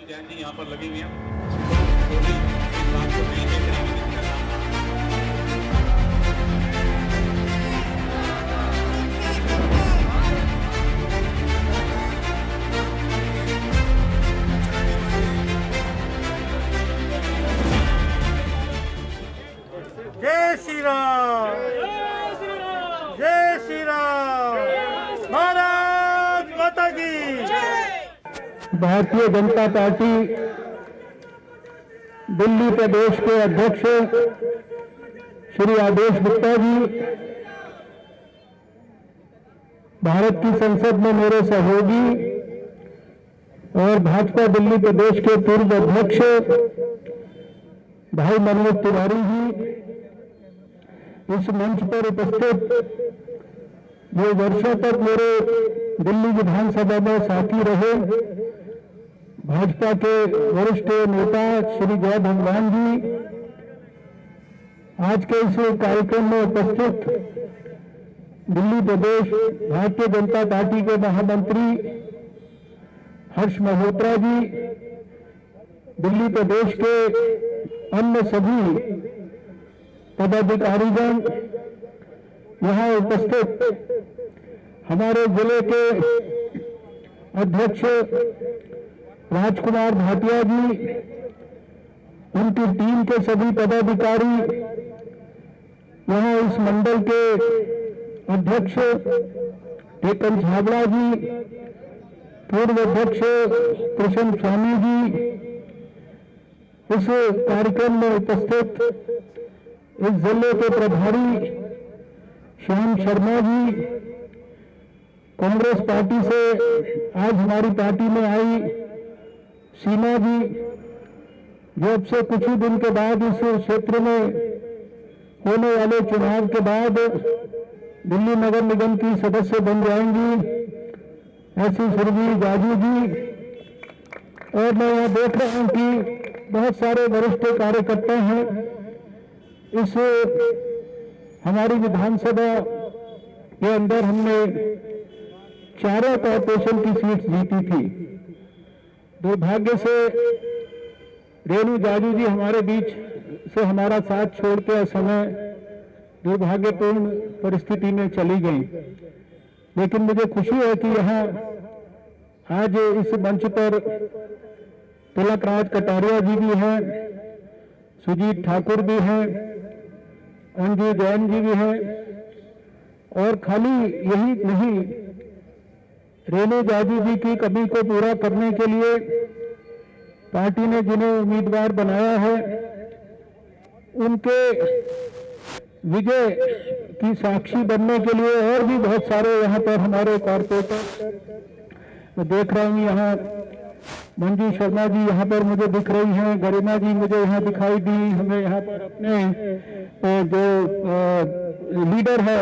जैन जी यहाँ पर लगी हुई हैं। इस बात को नहीं देख रही है जिसका जय श्री राम, जय श्री राम, भारत माता की। भारतीय जनता पार्टी दिल्ली प्रदेश के अध्यक्ष श्री आदेश गुप्ता जी, भारत की संसद में मेरे सहयोगी और भाजपा दिल्ली प्रदेश के पूर्व अध्यक्ष भाई मनोज तिवारी जी, इस मंच पर उपस्थित जो वर्षों तक मेरे दिल्ली विधानसभा में साथी रहे भाजपा के वरिष्ठ नेता श्री जय भगवान जी, आज के इस कार्यक्रम में उपस्थित दिल्ली प्रदेश भारतीय जनता पार्टी के महामंत्री हर्ष मल्होत्रा जी, दिल्ली प्रदेश के अन्य सभी पदाधिकारीगण, यहाँ उपस्थित हमारे जिले के अध्यक्ष राजकुमार भाटिया जी, उनकी टीम के सभी पदाधिकारी, यहाँ इस मंडल के अध्यक्ष टेकन छाबड़ा जी, पूर्व अध्यक्ष कृष्ण स्वामी जी, इस कार्यक्रम में उपस्थित इस जिले के प्रभारी श्याम शर्मा जी, कांग्रेस पार्टी से आज हमारी पार्टी में आई सीमा जी, जो अब से कुछ ही दिन के बाद इस क्षेत्र में होने वाले चुनाव के बाद दिल्ली नगर निगम की सदस्य बन जाएंगी, ऐसी सुरभि जाजू जी। और मैं यहाँ देख रहा हूँ कि बहुत सारे वरिष्ठ कार्यकर्ता हैं। इस हमारी विधानसभा के अंदर हमने चारों कॉर्पोरेशन की सीट जीती थी। दुर्भाग्य से रेणु जाजू जी हमारे बीच से हमारा साथ छोड़ के समय दुर्भाग्यपूर्ण परिस्थिति में चली गई, लेकिन मुझे खुशी है कि यहाँ आज इस मंच पर तिलक राज कटारिया जी भी हैं, सुजीत ठाकुर भी हैं, अंजू जैन जी भी हैं, और खाली यही नहीं, रेणु जाजू जी की कमी को पूरा करने के लिए पार्टी ने जिन्हें उम्मीदवार बनाया है, उनके विजय की साक्षी बनने के लिए और भी बहुत सारे यहाँ पर हमारे कॉर्पोरेटर, मैं देख रहा हूँ यहाँ मंजू शर्मा जी यहाँ पर मुझे दिख रही हैं, गरिमा जी मुझे यहाँ दिखाई दी, हमें यहाँ पर अपने जो लीडर है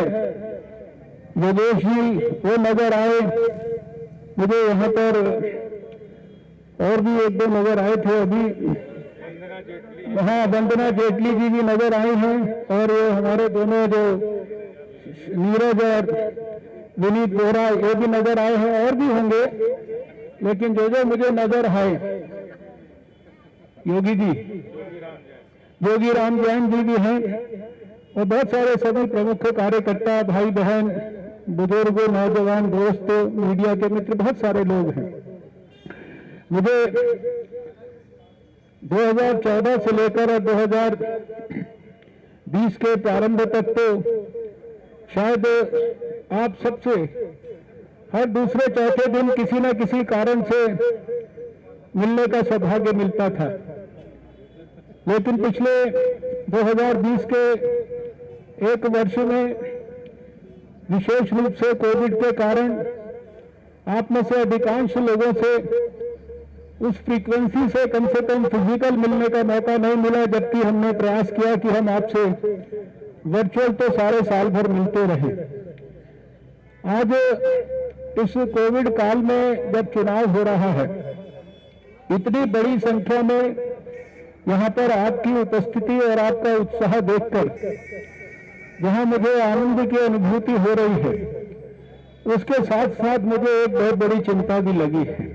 योगेश जी वो नजर आए, मुझे यहाँ पर और भी एक दो नजर आए थे अभी, हाँ वंदना जेटली जी भी नजर आई हैं, और ये हमारे दोनों जो नीरज और विनीत बोरा ये भी नजर आए हैं, और भी होंगे, लेकिन जो मुझे नजर आए, योगी जी, योगी राम जैन जी भी हैं, और बहुत सारे सभी प्रमुख कार्यकर्ता, भाई बहन, बुजुर्ग, नौजवान, दोस्त, मीडिया के मित्र, बहुत सारे लोग हैं। मुझे 2014 से लेकर 2020 के प्रारंभ तक तो शायद आप सबसे हर दूसरे चौथे दिन किसी न किसी कारण से मिलने का सौभाग्य मिलता था, लेकिन पिछले 2020 के एक वर्ष में विशेष रूप से कोविड के कारण आप में से अधिकांश लोगों से उस फ्रीक्वेंसी से कम फिजिकल मिलने का मौका नहीं मिला, जबकि हमने प्रयास किया कि हम आपसे वर्चुअल तो सारे साल भर मिलते रहे। आज इस कोविड काल में जब चुनाव हो रहा है, इतनी बड़ी संख्या में यहाँ पर आपकी उपस्थिति और आपका उत्साह देखकर जहाँ मुझे आनंद की अनुभूति हो रही है, उसके साथ साथ मुझे एक बहुत बड़ी चिंता भी लगी है।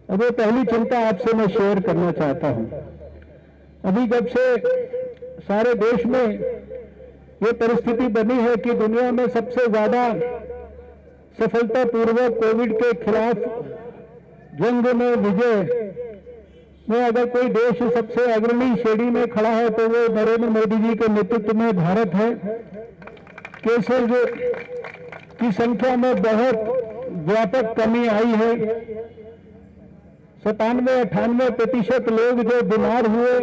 अब ये पहली चिंता आपसे मैं शेयर करना चाहता हूं। अभी जब से सारे देश में ये परिस्थिति बनी है कि दुनिया में सबसे ज्यादा सफलतापूर्वक कोविड के खिलाफ जंग में विजय में अगर कोई देश सबसे अग्रणी श्रेणी में खड़ा है तो वो नरेंद्र मोदी जी के नेतृत्व में भारत है। केसेज की संख्या में बहुत व्यापक कमी आई है। 97-98% लोग जो बीमार हुए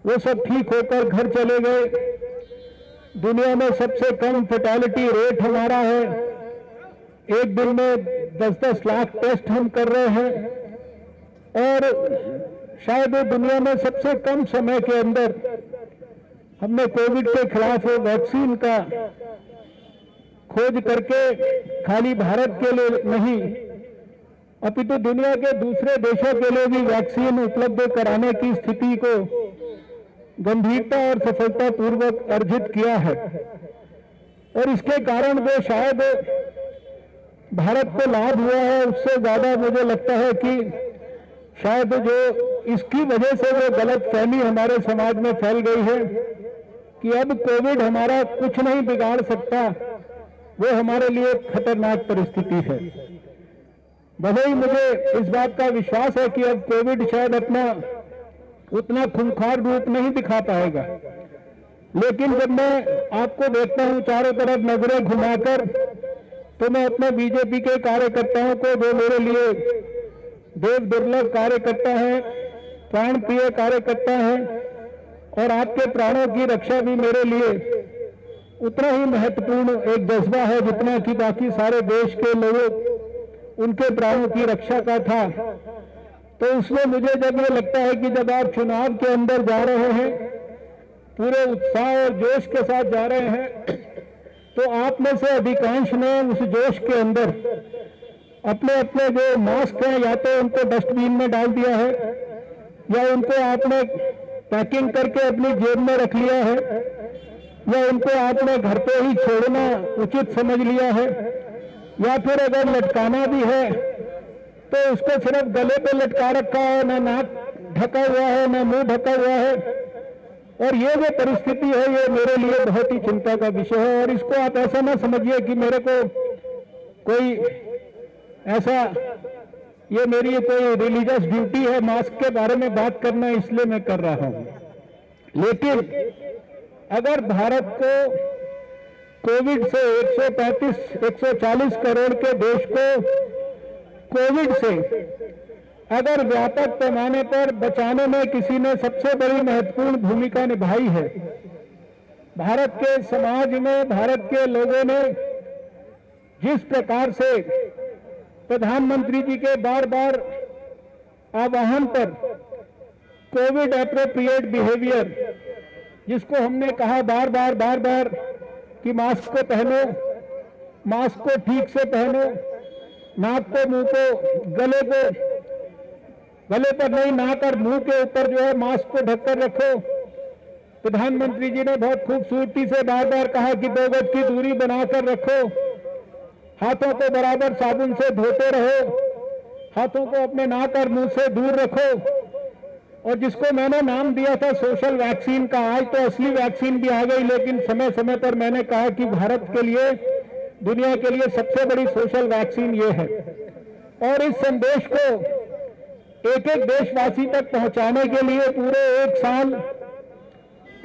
वो सब ठीक होकर घर चले गए। दुनिया में सबसे कम फैटेलिटी रेट हमारा है। एक दिन में 10-10 लाख टेस्ट हम कर रहे हैं और शायद दुनिया में सबसे कम समय के अंदर हमने कोविड के खिलाफ वैक्सीन का खोज करके खाली भारत के लिए नहीं अपितु दुनिया के दूसरे देशों के लिए भी वैक्सीन उपलब्ध कराने की स्थिति को गंभीरता और सफलतापूर्वक अर्जित किया है। और इसके कारण जो शायद भारत को लाभ हुआ है उससे ज्यादा मुझे लगता है कि शायद जो इसकी वजह से वो गलत फहमी हमारे समाज में फैल गई है कि अब कोविड हमारा कुछ नहीं बिगाड़ सकता, वो हमारे लिए खतरनाक परिस्थिति है। भले ही मुझे इस बात का विश्वास है कि अब कोविड शायद अपना उतना खूंखार रूप नहीं दिखा पाएगा, लेकिन जब मैं आपको देखता हूं चारों तरफ नजरें घुमाकर तो मैं अपने बीजेपी के कार्यकर्ताओं को, जो मेरे लिए देव दुर्लभ कार्यकर्ता है, प्राण प्रिय कार्यकर्ता है और आपके प्राणों की रक्षा भी मेरे लिए उतना ही महत्वपूर्ण एक जज्बा है जितना कि बाकी सारे देश के लोगों उनके प्राणों की रक्षा का था। तो उसमें मुझे जब ये लगता है कि जब आप चुनाव के अंदर जा रहे हैं, पूरे उत्साह और जोश के साथ जा रहे हैं, तो आप में से अधिकांश ने उस जोश के अंदर अपने अपने जो मास्क हैं या तो उनको डस्टबिन में डाल दिया है या उनको आपने पैकिंग करके अपनी जेब में रख लिया है या उनको आपने घर पे ही छोड़ना उचित समझ लिया है, या फिर अगर लटकाना भी है तो उसको सिर्फ गले पे लटका रखा है, ना नाक ढका हुआ है ना मुंह ढका हुआ है। और ये जो परिस्थिति है ये मेरे लिए बहुत ही चिंता का विषय है। और इसको आप ऐसा ना समझिए कि मेरे को कोई ऐसा, ये मेरी कोई रिलीजियस ड्यूटी है मास्क के बारे में बात करना, इसलिए मैं कर रहा हूं। लेकिन अगर भारत को कोविड से 135-140 करोड़ के देश को कोविड से अगर व्यापक पैमाने पर बचाने में किसी ने सबसे बड़ी महत्वपूर्ण भूमिका निभाई है, भारत के समाज में भारत के लोगों ने जिस प्रकार से प्रधानमंत्री जी के बार बार आह्वान पर कोविड एप्रोप्रिएट बिहेवियर, जिसको हमने कहा बार बार कि मास्क को पहनो, मास्क को ठीक से पहनो, नाक को मुंह को गले पर नहीं, नाक और मुंह के ऊपर जो है मास्क को ढककर रखो। प्रधानमंत्री जी ने बहुत खूबसूरती से बार बार कहा कि 2 गज की दूरी बनाकर रखो, हाथों को बराबर साबुन से धोते रहो, हाथों को अपने नाक और मुंह से दूर रखो। और जिसको मैंने नाम दिया था सोशल वैक्सीन का, आज तो असली वैक्सीन भी आ गई, लेकिन समय समय पर मैंने कहा कि भारत के लिए, दुनिया के लिए सबसे बड़ी सोशल वैक्सीन ये है। और इस संदेश को एक एक देशवासी तक पहुंचाने के लिए पूरे एक साल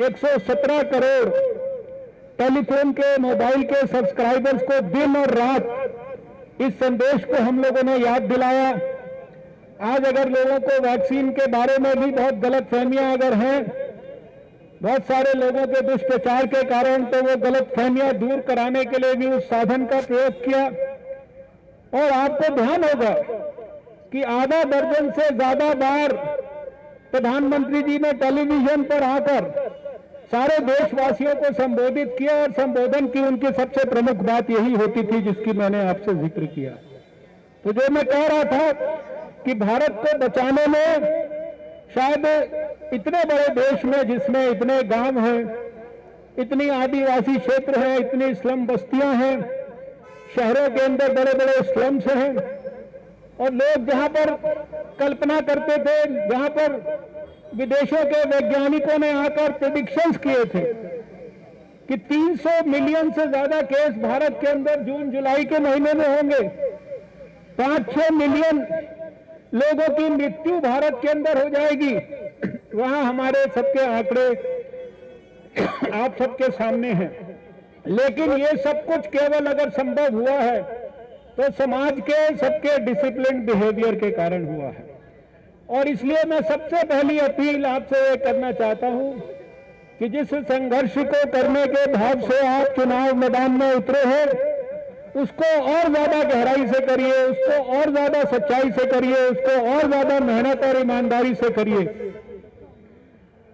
117 करोड़ टेलीफोन के, मोबाइल के सब्सक्राइबर्स को दिन और रात इस संदेश को हम लोगों ने याद दिलाया। आज अगर लोगों को वैक्सीन के बारे में भी बहुत गलतफहमियां अगर हैं, बहुत सारे लोगों के दुष्प्रचार के कारण, तो वो गलतफहमियां दूर कराने के लिए भी उस साधन का प्रयोग किया। और आपको ध्यान होगा कि आधा दर्जन से ज्यादा बार प्रधानमंत्री जी ने टेलीविजन पर आकर सारे देशवासियों को संबोधित किया, और संबोधन की उनकी सबसे प्रमुख बात यही होती थी जिसकी मैंने आपसे जिक्र किया। तो जो मैं कह रहा था कि भारत को बचाने में शायद इतने बड़े देश में, जिसमें इतने गांव हैं, इतनी आदिवासी क्षेत्र हैं, इतनी स्लम बस्तियां हैं, शहरों के अंदर बड़े बड़े स्लम्स हैं, और लोग जहां पर कल्पना करते थे, जहां पर विदेशों के वैज्ञानिकों ने आकर प्रेडिक्शंस किए थे कि 300 मिलियन से ज्यादा केस भारत के अंदर जून जुलाई के महीने में होंगे, 5-6 मिलियन लोगों की मृत्यु भारत के अंदर हो जाएगी, वहां हमारे सबके आंकड़े आप सबके सामने हैं। लेकिन ये सब कुछ केवल अगर संभव हुआ है तो समाज के सबके डिसिप्लिन बिहेवियर के कारण हुआ है। और इसलिए मैं सबसे पहली अपील आपसे ये करना चाहता हूं कि जिस संघर्ष को करने के भाव से आप चुनाव मैदान में उतरे हैं, उसको और ज्यादा गहराई से करिए, उसको और ज्यादा सच्चाई से करिए, उसको और ज्यादा मेहनत और ईमानदारी से करिए।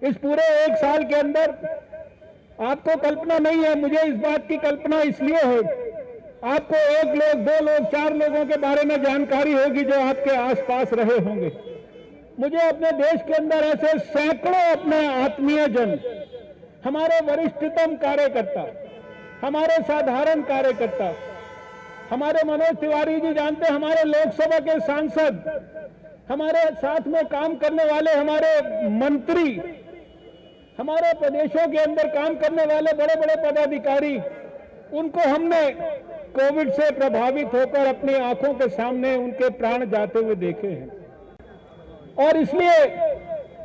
इस पूरे 1 साल के अंदर आपको कल्पना नहीं है, मुझे इस बात की कल्पना इसलिए है, आपको 1 लोग, 2 लोग, 4 लोगों के बारे में जानकारी होगी जो आपके आसपास रहे होंगे। मुझे अपने देश के अंदर ऐसे सैकड़ों अपने आत्मीय जन, हमारे वरिष्ठतम कार्यकर्ता, हमारे साधारण कार्यकर्ता, हमारे मनोज तिवारी जी जानते हैं, हमारे लोकसभा के सांसद, हमारे साथ में काम करने वाले हमारे मंत्री, हमारे प्रदेशों के अंदर काम करने वाले बड़े बड़े पदाधिकारी, उनको हमने कोविड से प्रभावित होकर अपनी आंखों के सामने उनके प्राण जाते हुए देखे हैं। और इसलिए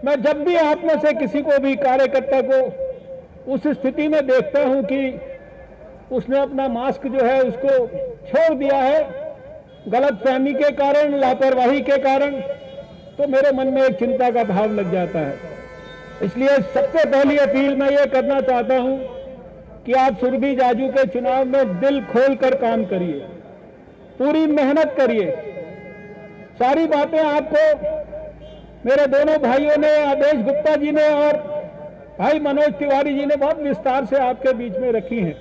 मैं जब भी आप में से किसी को भी कार्यकर्ता को उस स्थिति में देखता हूं कि उसने अपना मास्क जो है उसको छोड़ दिया है गलतफहमी के कारण, लापरवाही के कारण, तो मेरे मन में एक चिंता का भाव लग जाता है। इसलिए सबसे पहली अपील मैं ये करना चाहता हूं कि आप सुरभि जाजू के चुनाव में दिल खोलकर काम करिए, पूरी मेहनत करिए। सारी बातें आपको मेरे दोनों भाइयों ने, आदेश गुप्ता जी ने और भाई मनोज तिवारी जी ने बहुत विस्तार से आपके बीच में रखी हैं।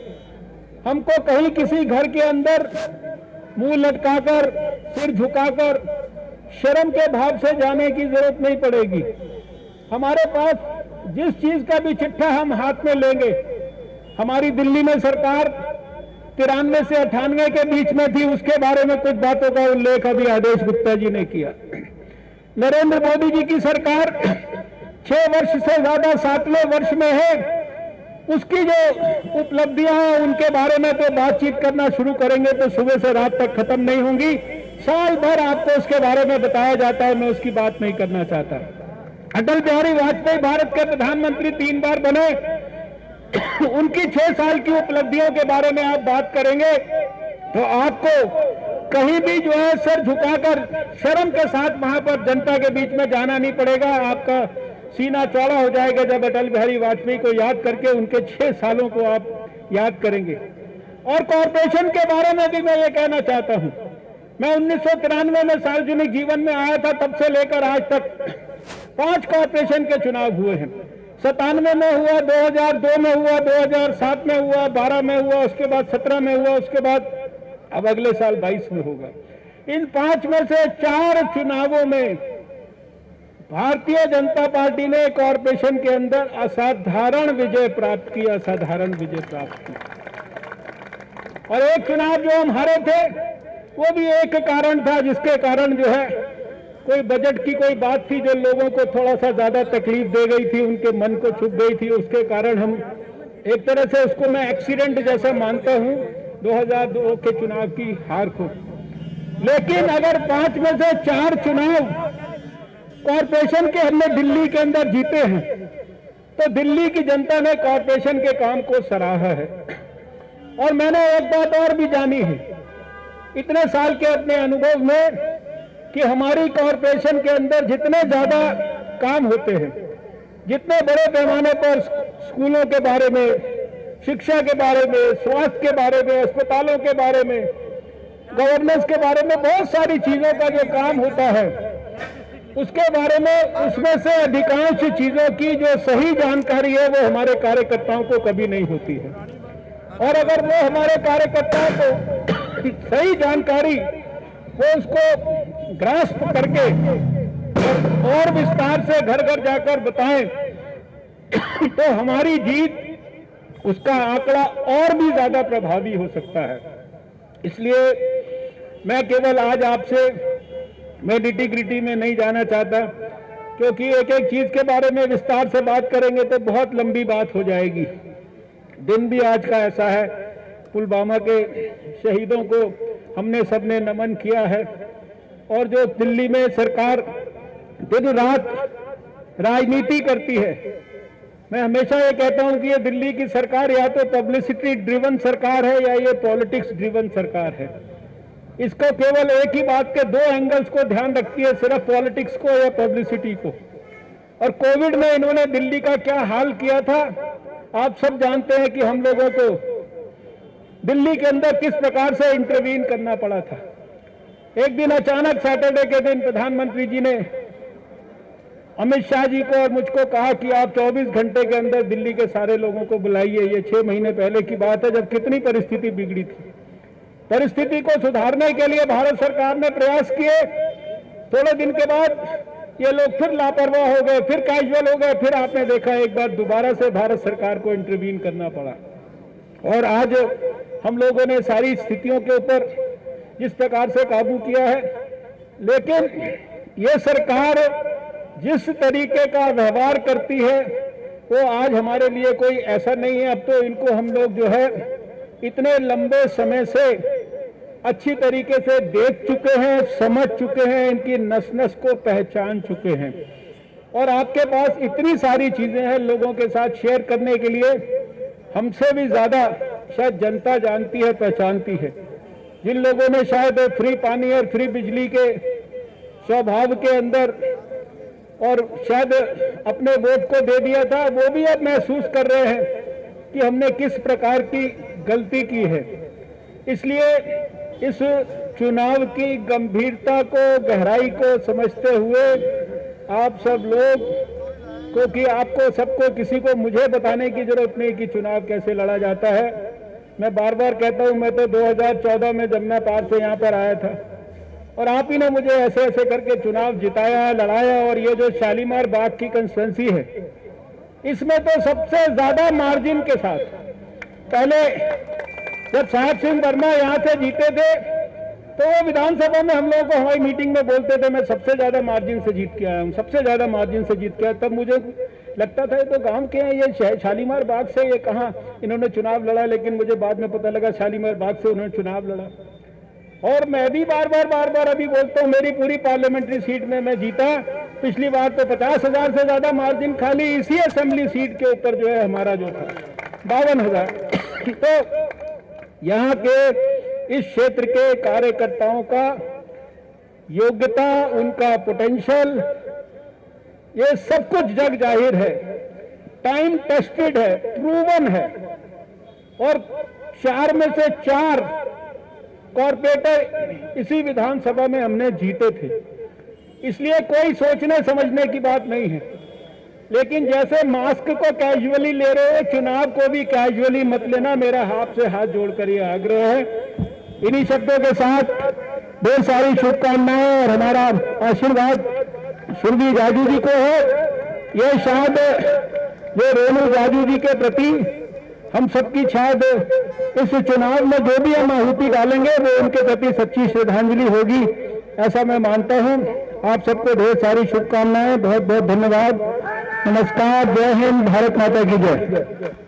हमको कहीं किसी घर के अंदर मुंह लटकाकर, सिर झुकाकर, शर्म के भाव से जाने की जरूरत नहीं पड़ेगी। हमारे पास जिस चीज का भी चिट्ठा हम हाथ में लेंगे, हमारी दिल्ली में सरकार 93 से 98 के बीच में थी, उसके बारे में कुछ बातों का उल्लेख अभी आदेश गुप्ता जी ने किया। नरेंद्र मोदी जी की सरकार 6 वर्ष से ज्यादा 7वें वर्ष में है, उसकी जो उपलब्धियां हैं उनके बारे में तो बातचीत करना शुरू करेंगे तो सुबह से रात तक खत्म नहीं होंगी। साल भर आपको उसके बारे में बताया जाता है, मैं उसकी बात नहीं करना चाहता। अटल बिहारी वाजपेयी भारत के प्रधानमंत्री 3 बार बने, उनकी 6 साल की उपलब्धियों के बारे में आप बात करेंगे तो आपको कहीं भी जो है सर झुकाकर शर्म के साथ वहां पर जनता के बीच में जाना नहीं पड़ेगा। आपका सीना चौड़ा हो जाएगा जब अटल बिहारी वाजपेयी को याद करके उनके 6 सालों को आप याद करेंगे। और कॉरपोरेशन के बारे में भी मैं ये कहना चाहता हूं, मैं 1993 में सार्वजनिक जीवन में आया था, तब से लेकर आज तक 5 कॉरपोरेशन के चुनाव हुए हैं। 97 में हुआ, 2002 में हुआ, 2007 में हुआ, 12 में हुआ, उसके बाद 17 में हुआ, उसके बाद अब अगले साल 22 में होगा। इन 5 में से 4 चुनावों में भारतीय जनता पार्टी ने कॉरपोरेशन के अंदर असाधारण विजय प्राप्त की, असाधारण विजय प्राप्त की। और एक चुनाव जो हम हारे थे वो भी एक कारण था, जिसके कारण जो है कोई बजट की कोई बात थी जो लोगों को थोड़ा सा ज्यादा तकलीफ दे गई थी, उनके मन को छू गई थी, उसके कारण हम एक तरह से उसको मैं एक्सीडेंट जैसा मानता हूं 2002 के चुनाव की हार को। लेकिन अगर 5 में से 4 चुनाव कॉरपोरेशन के हमने दिल्ली के अंदर जीते हैं तो दिल्ली की जनता ने कॉरपोरेशन के काम को सराहा है। और मैंने एक बात और भी जानी है इतने साल के अपने अनुभव में कि हमारी कॉरपोरेशन के अंदर जितने ज्यादा काम होते हैं, जितने बड़े पैमाने पर स्कूलों के बारे में, शिक्षा के बारे में, स्वास्थ्य के बारे में, अस्पतालों के बारे में, गवर्नेंस के बारे में, बहुत सारी चीजों का जो काम होता है उसके बारे में, उसमें से अधिकांश चीजों की जो सही जानकारी है वो हमारे कार्यकर्ताओं को कभी नहीं होती है। और अगर वो हमारे कार्यकर्ताओं को सही जानकारी वो उसको ग्रास्प करके और विस्तार से घर घर जाकर बताएं तो हमारी जीत, उसका आंकड़ा और भी ज्यादा प्रभावी हो सकता है। इसलिए मैं केवल आज आपसे मैं निटी ग्रिटी में नहीं जाना चाहता, क्योंकि एक एक चीज के बारे में विस्तार से बात करेंगे तो बहुत लंबी बात हो जाएगी। दिन भी आज का ऐसा है, पुलवामा के शहीदों को हमने सबने नमन किया है, और जो दिल्ली में सरकार दिन रात राजनीति करती है, मैं हमेशा ये कहता हूं कि ये दिल्ली की सरकार या तो पब्लिसिटी ड्रिवन सरकार है या ये पॉलिटिक्स ड्रिवन सरकार है। इसको केवल एक ही बात के दो एंगल्स को ध्यान रखती है, सिर्फ पॉलिटिक्स को या पब्लिसिटी को। और कोविड में इन्होंने दिल्ली का क्या हाल किया था आप सब जानते हैं कि हम लोगों को दिल्ली के अंदर किस प्रकार से इंटरवीन करना पड़ा था। एक दिन अचानक सैटरडे के दिन प्रधानमंत्री जी ने अमित शाह जी को और मुझको कहा कि आप 24 घंटे के अंदर दिल्ली के सारे लोगों को बुलाइए। ये 6 महीने पहले की बात है, जब कितनी परिस्थिति बिगड़ी थी। परिस्थिति को सुधारने के लिए भारत सरकार ने प्रयास किए। थोड़े दिन के बाद ये लोग फिर लापरवाह हो गए, फिर कैजुअल हो गए, फिर आपने देखा एक बार दोबारा से भारत सरकार को इंटरवीन करना पड़ा। और आज हम लोगों ने सारी स्थितियों के ऊपर जिस प्रकार से काबू किया है, लेकिन ये सरकार जिस तरीके का व्यवहार करती है वो आज हमारे लिए कोई ऐसा नहीं है। अब तो इनको हम लोग जो है इतने लंबे समय से अच्छी तरीके से देख चुके हैं, समझ चुके हैं, इनकी नस नस को पहचान चुके हैं। और आपके पास इतनी सारी चीजें हैं लोगों के साथ शेयर करने के लिए, हमसे भी ज्यादा शायद जनता जानती है, पहचानती है। जिन लोगों ने शायद फ्री पानी और फ्री बिजली के स्वभाव के अंदर और शायद अपने वोट को दे दिया था, वो भी अब महसूस कर रहे हैं कि हमने किस प्रकार की गलती की है। इसलिए इस चुनाव की गंभीरता को, गहराई को समझते हुए आप सब लोग, क्योंकि आपको सबको, किसी को मुझे बताने की जरूरत नहीं कि चुनाव कैसे लड़ा जाता है। मैं बार बार कहता हूं, मैं तो 2014 में जमुना पार से यहां पर आया था और आप ही ने मुझे ऐसे ऐसे करके चुनाव जिताया, लड़ाया। और ये जो शालीमार बाग की कंस्टिट्यूंसी है, इसमें तो सबसे ज्यादा मार्जिन के साथ, पहले जब साहब सिंह वर्मा यहां से जीते थे तो वो विधानसभा में हम लोगों को हमारी मीटिंग में बोलते थे मैं सबसे ज्यादा मार्जिन से जीत के आया हूं, सबसे ज्यादा मार्जिन से जीत के आया। तब मुझे लगता था ये तो गांव के हैं, ये शालीमार बाग से ये कहां इन्होंने चुनाव लड़ा। लेकिन मुझे बाद में पता लगा शालीमार बाग से उन्होंने चुनाव लड़ा। और मैं भी बार बार अभी बोलता हूं, मेरी पूरी पार्लियामेंट्री सीट में मैं जीता। पिछली बार तो 50,000 से ज्यादा मार्जिन खाली इसी असेंबली सीट के ऊपर जो है हमारा जो था 52,000। तो यहाँ के इस क्षेत्र के कार्यकर्ताओं का योग्यता, उनका पोटेंशियल, ये सब कुछ जग जाहिर है, टाइम टेस्टेड है, प्रूवन है। और 4 में से 4 कॉर्पोरेटर इसी विधानसभा में हमने जीते थे। इसलिए कोई सोचने समझने की बात नहीं है। लेकिन जैसे मास्क को कैजुअली ले रहे हो, चुनाव को भी कैजुअली मत लेना, मेरा आपसे हाथ जोड़कर ये आग्रह है। इन्हीं शब्दों के साथ ढेर सारी शुभकामनाएं और हमारा आशीर्वाद सुरभि जाजू जी को है। ये शायद ये रेणु जाजू जी के प्रति हम सबकी शायद इस चुनाव में जो भी हम आहुति डालेंगे वो उनके प्रति सच्ची श्रद्धांजलि होगी, ऐसा मैं मानता हूं। आप सबको ढेर सारी शुभकामनाएं, बहुत बहुत धन्यवाद। नमस्कार, जय हिंद, भारत माता की जय।